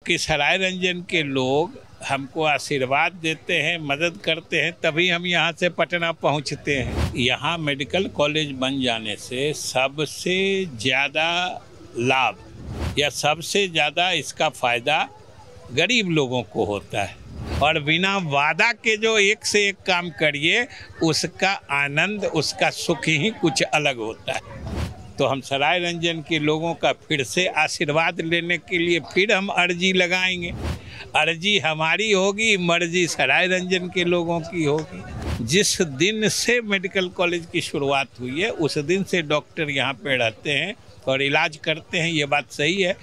कि सराय रंजन के लोग हमको आशीर्वाद देते हैं, मदद करते हैं, तभी हम यहाँ से पटना पहुँचते हैं। यहाँ मेडिकल कॉलेज बन जाने से सबसे ज़्यादा लाभ या सबसे ज़्यादा इसका फ़ायदा गरीब लोगों को होता है। और बिना वादा के जो एक से एक काम करिए उसका आनंद, उसका सुख ही कुछ अलग होता है। तो हम सराय रंजन के लोगों का फिर से आशीर्वाद लेने के लिए फिर हम अर्जी लगाएंगे। अर्जी हमारी होगी, मर्जी सराय रंजन के लोगों की होगी। जिस दिन से मेडिकल कॉलेज की शुरुआत हुई है उस दिन से डॉक्टर यहाँ पे रहते हैं और इलाज करते हैं, ये बात सही है।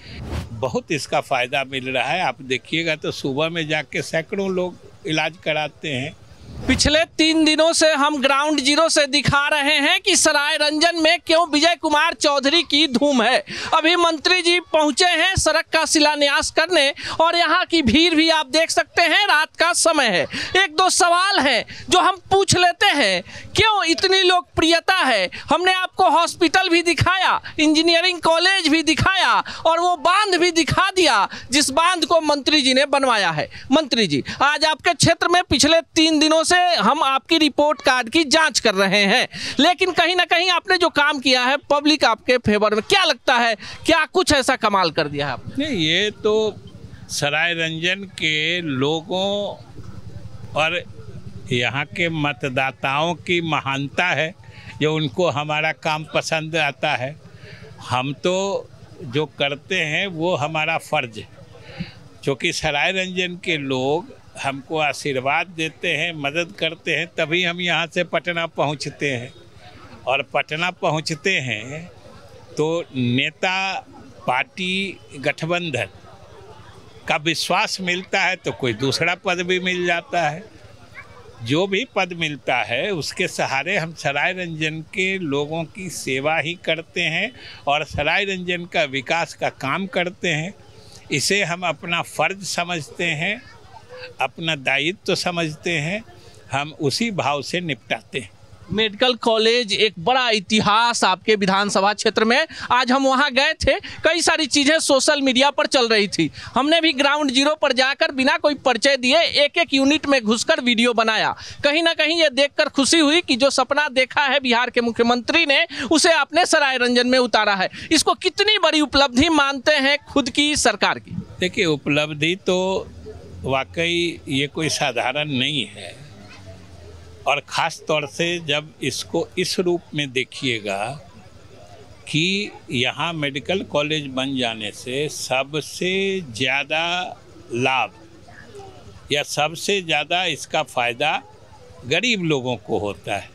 बहुत इसका फ़ायदा मिल रहा है। आप देखिएगा तो सुबह में जाके सैकड़ों लोग इलाज कराते हैं। पिछले 3 दिनों से हम ग्राउंड जीरो से दिखा रहे हैं कि सराय रंजन में क्यों विजय कुमार चौधरी की धूम है। अभी मंत्री जी पहुंचे हैं सड़क का शिलान्यास करने और यहाँ की भीड़ भी आप देख सकते हैं, रात का समय है। 1-2 सवाल हैं जो हम पूछ लेते हैं, क्यों इतनी लोकप्रियता है। हमने आपको हॉस्पिटल भी दिखाया, इंजीनियरिंग कॉलेज भी दिखाया और वो बांध भी दिखा दिया जिस बांध को मंत्री जी ने बनवाया है। मंत्री जी, आज आपके क्षेत्र में पिछले 3 दिनों से हम आपकी रिपोर्ट कार्ड की जांच कर रहे हैं, लेकिन कहीं ना कहीं आपने जो काम किया है पब्लिक आपके फेवर में, क्या लगता है, क्या कुछ ऐसा कमाल कर दिया है आपने? नहीं, ये तो सराय रंजन के लोगों और यहाँ के मतदाताओं की महानता है जो उनको हमारा काम पसंद आता है। हम तो जो करते हैं वो हमारा फर्ज है, क्योंकि सराय रंजन के लोग हमको आशीर्वाद देते हैं, मदद करते हैं, तभी हम यहाँ से पटना पहुँचते हैं। और पटना पहुँचते हैं तो नेता, पार्टी, गठबंधन का विश्वास मिलता है तो कोई दूसरा पद भी मिल जाता है। जो भी पद मिलता है उसके सहारे हम सराय रंजन के लोगों की सेवा ही करते हैं और सराय रंजन का विकास का काम करते हैं। इसे हम अपना फर्ज समझते हैं, अपना दायित्व समझते हैं, हम उसी भाव से निपटाते हैं। मेडिकल कॉलेज एक बड़ा इतिहास आपके विधानसभा क्षेत्र में, आज हम वहां गए थे, कई सारी चीज़ें सोशल मीडिया पर चल रही थी। हमने भी ग्राउंड जीरो पर जाकर बिना कोई परिचय दिए एक यूनिट में घुसकर वीडियो बनाया। कहीं ना कहीं ये देखकर खुशी हुई कि जो सपना देखा है बिहार के मुख्यमंत्री ने उसे आपने सराय रंजन में उतारा है। इसको कितनी बड़ी उपलब्धि मानते हैं खुद की सरकार की? देखिए, उपलब्धि तो वाकई ये कोई साधारण नहीं है, और ख़ास तौर से जब इसको इस रूप में देखिएगा कि यहाँ मेडिकल कॉलेज बन जाने से सबसे ज़्यादा लाभ या सबसे ज़्यादा इसका फ़ायदा गरीब लोगों को होता है।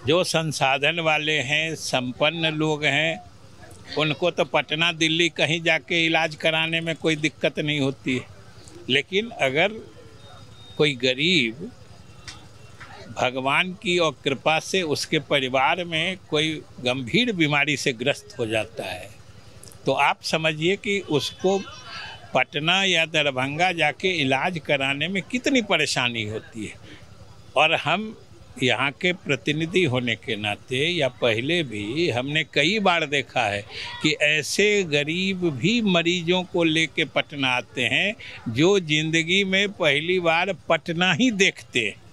जो संसाधन वाले हैं, संपन्न लोग हैं, उनको तो पटना, दिल्ली कहीं जाके इलाज कराने में कोई दिक्कत नहीं होती है। लेकिन अगर कोई गरीब, भगवान की और कृपा से उसके परिवार में कोई गंभीर बीमारी से ग्रस्त हो जाता है तो आप समझिए कि उसको पटना या दरभंगा जाके इलाज कराने में कितनी परेशानी होती है। और हम यहाँ के प्रतिनिधि होने के नाते या पहले भी हमने कई बार देखा है कि ऐसे गरीब भी मरीजों को लेके पटना आते हैं जो ज़िंदगी में पहली बार पटना ही देखते हैं।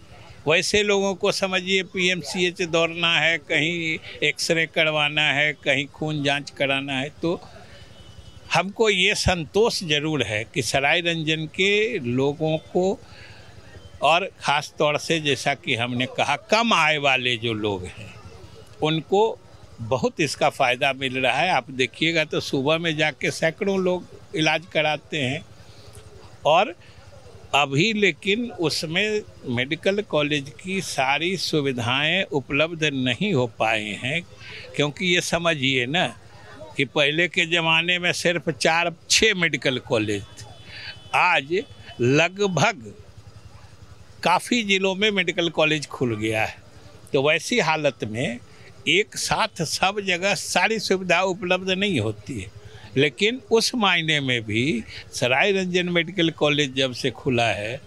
वैसे लोगों को समझिए PMCH दौड़ना है, कहीं एक्सरे करवाना है, कहीं खून जांच कराना है, तो हमको ये संतोष ज़रूर है कि सराय रंजन के लोगों को, और ख़ास तौर से जैसा कि हमने कहा कम आय वाले जो लोग हैं उनको बहुत इसका फ़ायदा मिल रहा है। आप देखिएगा तो सुबह में जाके सैकड़ों लोग इलाज कराते हैं। और अभी लेकिन उसमें मेडिकल कॉलेज की सारी सुविधाएं उपलब्ध नहीं हो पाए हैं, क्योंकि ये समझिए ना कि पहले के ज़माने में सिर्फ 4-6 मेडिकल कॉलेज थे। आज लगभग काफ़ी ज़िलों में मेडिकल कॉलेज खुल गया है। तो वैसी हालत में एक साथ सब जगह सारी सुविधा उपलब्ध नहीं होती है। लेकिन उस मायने में भी सराय रंजन मेडिकल कॉलेज जब से खुला है,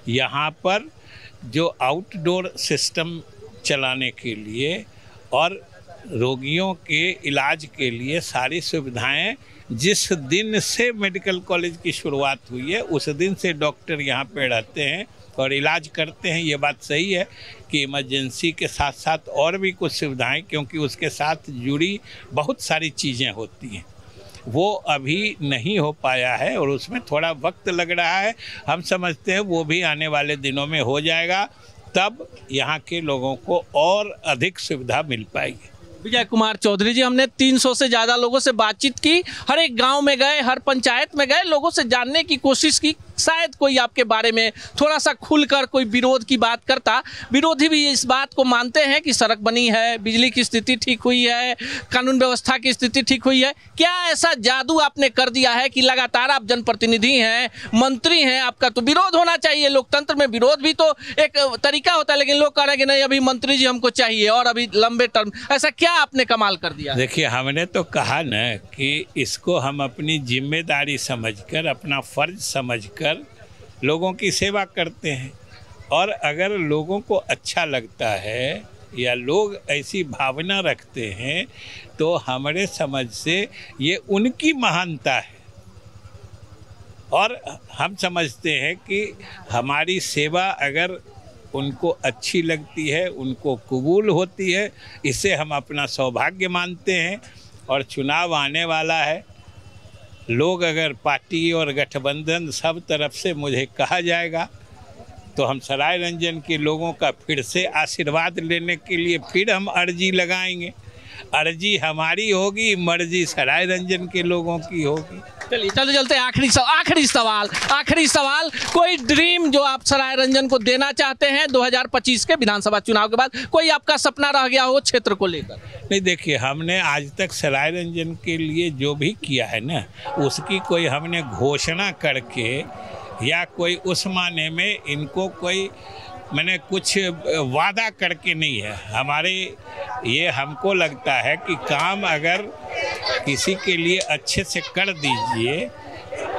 यहाँ पर जो आउटडोर सिस्टम चलाने के लिए और रोगियों के इलाज के लिए सारी सुविधाएं जिस दिन से मेडिकल कॉलेज की शुरुआत हुई है उस दिन से डॉक्टर यहाँ पे रहते हैं और इलाज करते हैं। ये बात सही है कि इमरजेंसी के साथ साथ और भी कुछ सुविधाएं, क्योंकि उसके साथ जुड़ी बहुत सारी चीज़ें होती हैं, वो अभी नहीं हो पाया है और उसमें थोड़ा वक्त लग रहा है। हम समझते हैं वो भी आने वाले दिनों में हो जाएगा, तब यहाँ के लोगों को और अधिक सुविधा मिल पाएगी। विजय कुमार चौधरी जी, हमने 300 से ज़्यादा लोगों से बातचीत की, हर एक गांव में गए, हर पंचायत में गए, लोगों से जानने की कोशिश की, शायद कोई आपके बारे में थोड़ा सा खुलकर कोई विरोध की बात करता। विरोधी भी इस बात को मानते हैं कि सड़क बनी है, बिजली की स्थिति ठीक हुई है, कानून व्यवस्था की स्थिति ठीक हुई है। क्या ऐसा जादू आपने कर दिया है कि लगातार आप जनप्रतिनिधि हैं, मंत्री हैं, आपका तो विरोध होना चाहिए? लोकतंत्र में विरोध भी तो एक तरीका होता है, लेकिन लोग कह रहे हैं कि नहीं, अभी मंत्री जी हमको चाहिए और अभी लंबे टर्म। ऐसा क्या आपने कमाल कर दिया? देखिए, हमने तो कहा ना कि इसको हम अपनी जिम्मेदारी समझकर, अपना फर्ज समझकर लोगों की सेवा करते हैं। और अगर लोगों को अच्छा लगता है या लोग ऐसी भावना रखते हैं तो हमारे समझ से ये उनकी महानता है। और हम समझते हैं कि हमारी सेवा अगर उनको अच्छी लगती है, उनको कबूल होती है, इसे हम अपना सौभाग्य मानते हैं। और चुनाव आने वाला है, लोग अगर पार्टी और गठबंधन सब तरफ से मुझे कहा जाएगा तो हम सरायरंजन के लोगों का फिर से आशीर्वाद लेने के लिए फिर हम अर्जी लगाएंगे। अर्जी हमारी होगी, मर्जी सरायरंजन के लोगों की होगी। चलिए चलते आखिरी सवाल, कोई ड्रीम जो आप सरायरंजन को देना चाहते हैं 2025 के विधानसभा चुनाव के बाद? कोई आपका सपना रह गया हो क्षेत्र को लेकर? नहीं, देखिए, हमने आज तक सरायरंजन के लिए जो भी किया है ना, उसकी कोई हमने घोषणा करके या कोई उस माने में इनको कोई मैंने कुछ वादा करके नहीं है। हमारे ये हमको लगता है कि काम अगर किसी के लिए अच्छे से कर दीजिए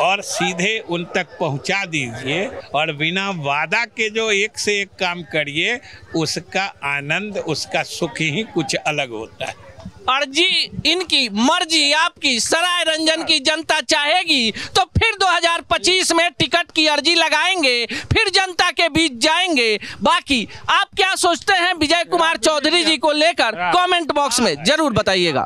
और सीधे उन तक पहुंचा दीजिए और बिना वादा के जो एक से एक काम करिए, उसका आनंद, उसका सुख ही कुछ अलग होता है। अर्जी इनकी, मर्जी आपकी, सरायरंजन की जनता चाहेगी तो फिर 2025 में टिकट की अर्जी लगाएंगे, फिर जनता के बीच जाएंगे। बाकी आप क्या सोचते हैं विजय कुमार चौधरी जी को लेकर, कमेंट बॉक्स में जरूर बताइएगा।